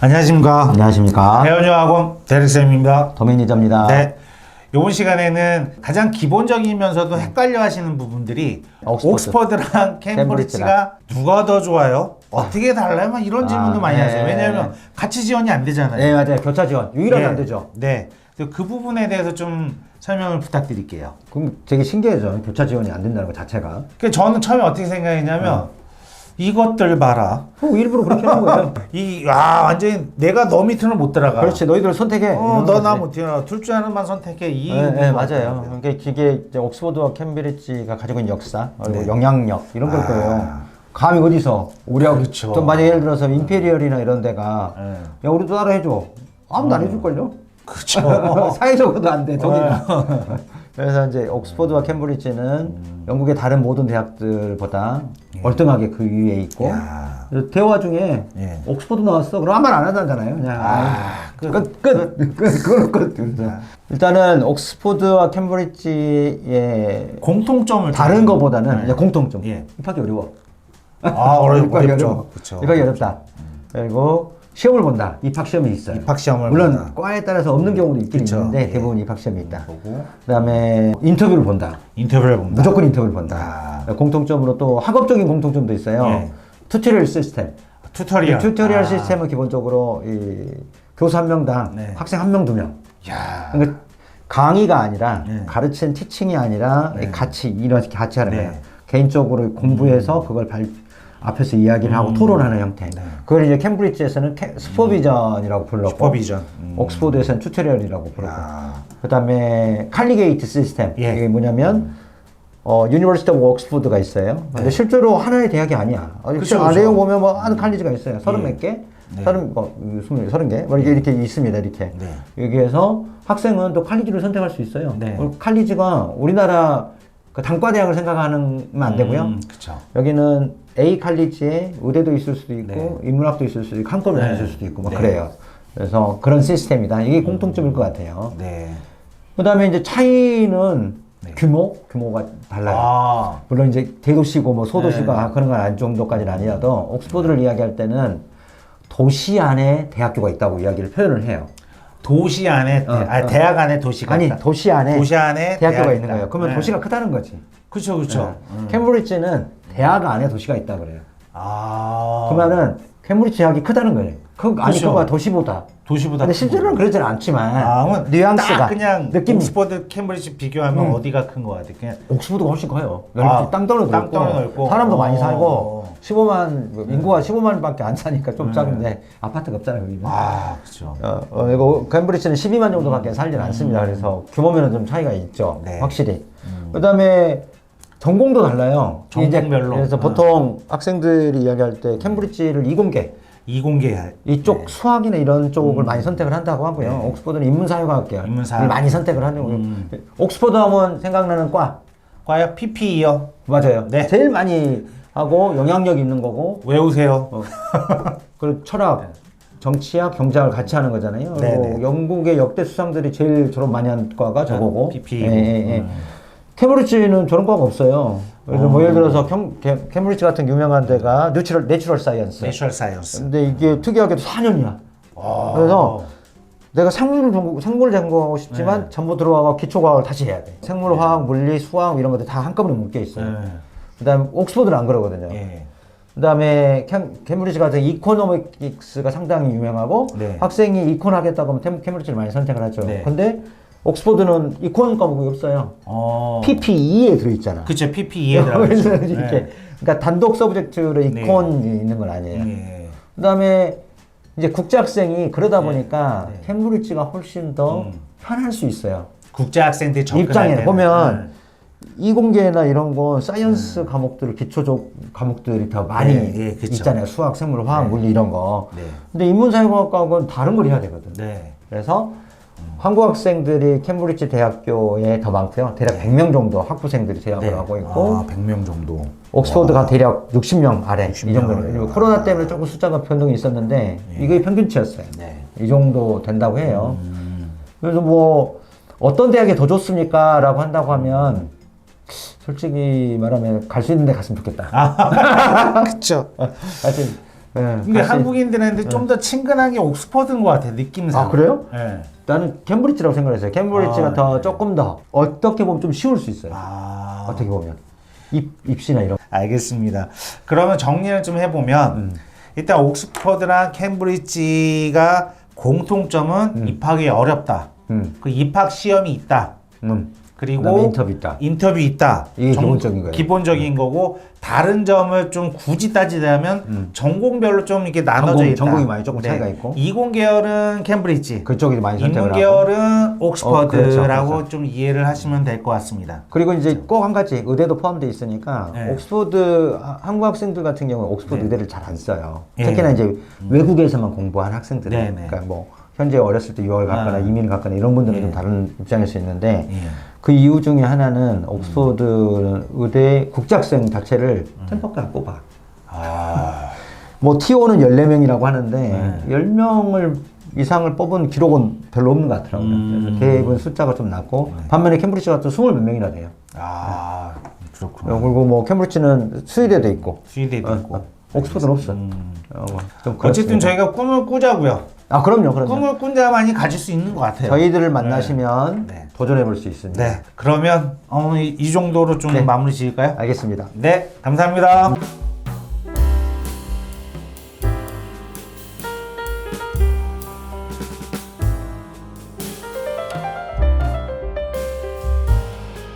안녕하십니까. 안녕하십니까. 배원유학원 대리쌤입니다. 도매니저입니다. 네. 이번 시간에는 가장 기본적이면서도 헷갈려 하시는 부분들이 옥스퍼드랑 캠브리지가 누가 더 좋아요? 어떻게 달라요? 막 이런 질문도 많이 하세요. 왜냐하면 같이 지원이 안 되잖아요. 네, 맞아요. 교차 지원. 유일하게 네. 안 되죠. 네. 그 부분에 대해서 좀 설명을 부탁드릴게요. 그럼 되게 신기해져. 교차 지원이 안 된다는 것 자체가. 그 저는 처음에 어떻게 생각했냐면 이것들 봐라. 일부러 그렇게 하는 거예요. 완전히 내가 너 밑으로는 못 들어가. 그렇지. 너희들 선택해. 너 나 못 들어가. 둘 중 하나만 선택해. 네, 맞아요. 그러니까 이게 이제 옥스퍼드와 캠브리지가 가지고 있는 역사, 그리고 네. 영향력 이런 걸 거예요. 감히 어디서 우리하고 그렇죠. 또 만약 예를 들어서 임페리얼이나 이런 데가 야 우리도 따라 해줘. 아무도 안 해줄걸요? 그렇죠. 사회적으로도 안 돼. 돈이. 그래서 이제 옥스퍼드와 캠브리지는 영국의 다른 모든 대학들보다 월등하게 그 위에 있고 그래서 대화 중에 옥스퍼드 나왔어? 그럼 아무 말 안 하잖아요. 그냥 끝. 일단은 옥스퍼드와 캠브리지의 공통점을 다른 거보다는 이제 공통점. 예. 입학이 어려워. 어렵죠. 그렇죠. 입학이 어렵다. 그리고 시험을 본다. 입학 시험이 있어요. 입학 시험을 물론 본다. 과에 따라서 없는 경우도 있긴 그쵸. 있는데 예. 대부분 입학 시험이 있다. 그다음에 인터뷰를 본다. 인터뷰를 본다. 무조건 인터뷰를 본다. 공통점으로 또 학업적인 공통점도 있어요. 예. 튜토리얼 시스템. 튜토리얼. 시스템은 기본적으로 이 교수 한 명당 학생 한 명, 두 명. 야. 그러니까 강의가 아니라 예. 가르치는 티칭이 아니라 같이 이렇게 같이 하는 네. 거예요. 개인적으로 공부해서 그걸 앞에서 이야기를 하고 토론하는 형태. 그걸 이제 캠브리지에서는 슈퍼비전이라고 불렀고, 슈퍼비전. 옥스퍼드에서는 튜토리얼이라고 부르고, 그다음에 칼리게이트 시스템. 예. 이게 뭐냐면 유니버시티 오브 옥스퍼드가 있어요. 근데 실제로 하나의 대학이 아니야. 그쵸, 아래에 그쵸. 보면 뭐 하는 칼리지가 있어요. 30몇 개, 30개, 뭐 이렇게 있습니다. 이렇게. 여기에서 학생은 또 칼리지를 선택할 수 있어요. 칼리지가 우리나라 그 단과 대학을 생각하면 안 되고요. 그렇죠. 여기는 A 칼리지에 의대도 있을 수도 있고 인문학도 있을 수도 있고 한꺼번에 있을 수도 있고 막 그래요. 그래서 그런 시스템이다. 이게 공통점일 것 같아요. 그다음에 이제 차이는 규모가 달라요. 물론 이제 대도시고 뭐 소도시가 그런 건 아닌 정도까지는 아니라도 옥스퍼드를 이야기할 때는 도시 안에 대학교가 있다고 이야기를 표현을 해요. 도시 안에 대학 안에 도시가 있다. 도시 안에 대학교가 있는 있다. 거예요. 그러면 도시가 크다는 거지. 그렇죠. 캠브리지는 대학 안에 도시가 있다 그래요. 그러면은 캠브리지 대학이 크다는 거예요. 그거가 도시보다. 근데 실제로는 그러지는 않지만 뉘앙스가 딱 그냥 느낌이. 옥스퍼드 캠브리지 비교하면 어디가 큰 거 같아? 그냥 옥스퍼드가 훨씬 커요. 땅덩어리 넓고 사람도 많이 살고 15만 인구가 15만밖에 안 사니까 좀 작은데 아파트가 없잖아요. 여기는. 그렇죠. 이거 캠브리지는 12만 정도밖에 살진 않습니다. 그래서 규모면은 좀 차이가 있죠. 확실히. 그다음에 전공도 달라요. 전공별로. 그래서 보통 학생들이 이야기할 때 캠브리지를 이공계 이쪽 수학이나 이런 쪽을 많이 선택을 한다고 하고요. 옥스퍼드는 인문사회과학계열 많이 선택을 하는 거고요. 옥스퍼드 하면 생각나는 과요? PPE요. 맞아요. 제일 많이 하고 영향력 있는 거고 외우세요. 그리고 철학, 정치학, 경제학을 같이 하는 거잖아요. 그리고 영국의 역대 수상들이 제일 졸업 많이 한 과가 저거고. PPE. 캠브리지는 저런 과가 없어요. 그래서 뭐 예를 들어서 캠브리지 같은 유명한 데가 내추럴 사이언스. 근데 이게 특이하게도 4년이야. 그래서 내가 생물을 전공하고 싶지만 전부 들어가고 기초과학을 다시 해야 돼. 생물, 화학, 물리, 수학 이런 것들 다 한꺼번에 묶여 있어요. 그다음에 옥스퍼드는 안 그러거든요. 그다음에 캠브리지 같은 이코노믹스가 상당히 유명하고 학생이 이콘 하겠다고 하면 캠브리지를 많이 선택을 하죠. 근데 옥스퍼드는 이콘 과목이 없어요. PPE에 들어있잖아. 그쵸, PPE에 들어있죠. 이렇게. 그러니까 단독 서브젝트로 이콘이 있는 건 아니에요. 그 다음에 이제 국제학생이 그러다 보니까 캠브리지가 훨씬 더 편할 수 있어요. 국제학생들 입장에 보면 이공계나 이런 거 사이언스 과목들, 기초적 과목들이 더 많이 있잖아요. 수학, 생물, 화학, 물리 이런 거. 근데 인문사회과학과는 다른 걸 해야 되거든. 그래서 한국 학생들이 캠브리지 대학교에 더 많고요. 대략 100명 정도 학부생들이 재학을 하고 있고 100명 정도. 옥스퍼드가 대략 60명 아래 이 정도는. 그리고 코로나 때문에 조금 숫자가 변동이 있었는데 이게 평균치였어요. 이 정도 된다고 해요. 그래서 뭐 어떤 대학이 더 좋습니까? 라고 한다고 하면 솔직히 말하면 갈 수 있는 데 갔으면 좋겠다. 그쵸. 하여튼 예, 근데 같이- 한국인들한테 좀 더 친근한 게 옥스퍼드인 것 같아, 느낌상. 아 그래요? 예. 나는 캠브리지라고 생각했어요. 캠브리지가 아, 더 네. 조금 더 어떻게 보면 좀 쉬울 수 있어요. 아. 어떻게 보면 입시나 이런. 알겠습니다. 그러면 정리를 좀 해보면 일단 옥스퍼드랑 캠브리지가 공통점은 입학이 어렵다. 그 입학 시험이 있다. 그리고 그다음에 인터뷰 있다. 인터뷰 있다. 이게 기본적인 거예요. 기본적인 거고 다른 점을 좀 굳이 따지자면 전공별로 좀 이렇게 나눠져 있다. 전공이 많이 조금 차이가 있고. 이공 계열은 캠브리지, 그쪽이 많이 선택을 인문 하고. 계열은 옥스퍼드라고 그렇죠. 좀 이해를 하시면 될 것 같습니다. 그리고 이제 꼭 한 가지 의대도 포함되어 있으니까 네. 옥스퍼드 한국 학생들 같은 경우는 옥스퍼드 의대를 잘 안 써요. 예. 특히나 이제 외국에서만 공부한 학생들, 네, 네. 그러니까 뭐 현재 어렸을 때 유학을 갔거나 이민을 갔거나 이런 분들은 좀 다른 입장일 수 있는데 예. 그 이유 중에 하나는 옥스퍼드 의대 국제학생 자체를 10명밖에 안 뽑아. 아, 뭐 T5는 14명이라고 하는데 10명을 이상을 뽑은 기록은 별로 없는 것 같더라고요. 그래서 대부분 숫자가 좀 낮고 반면에 캠브리지 같은 20 몇 명이나 돼요. 아, 그렇구나. 그리고 뭐 캠브리지는 수의대도 있고 수의대도 있고. 옥스퍼드는 없어. 좀 어쨌든 그렇습니다. 저희가 꿈을 꾸자고요. 아 그럼요. 꿈을 꾼자만이 가질 수 있는 것 같아요. 저희들을 만나시면 네. 도전해 볼 수 있습니다. 네, 그러면 오늘 이 정도로 좀 네. 마무리 지을까요? 알겠습니다. 네, 감사합니다.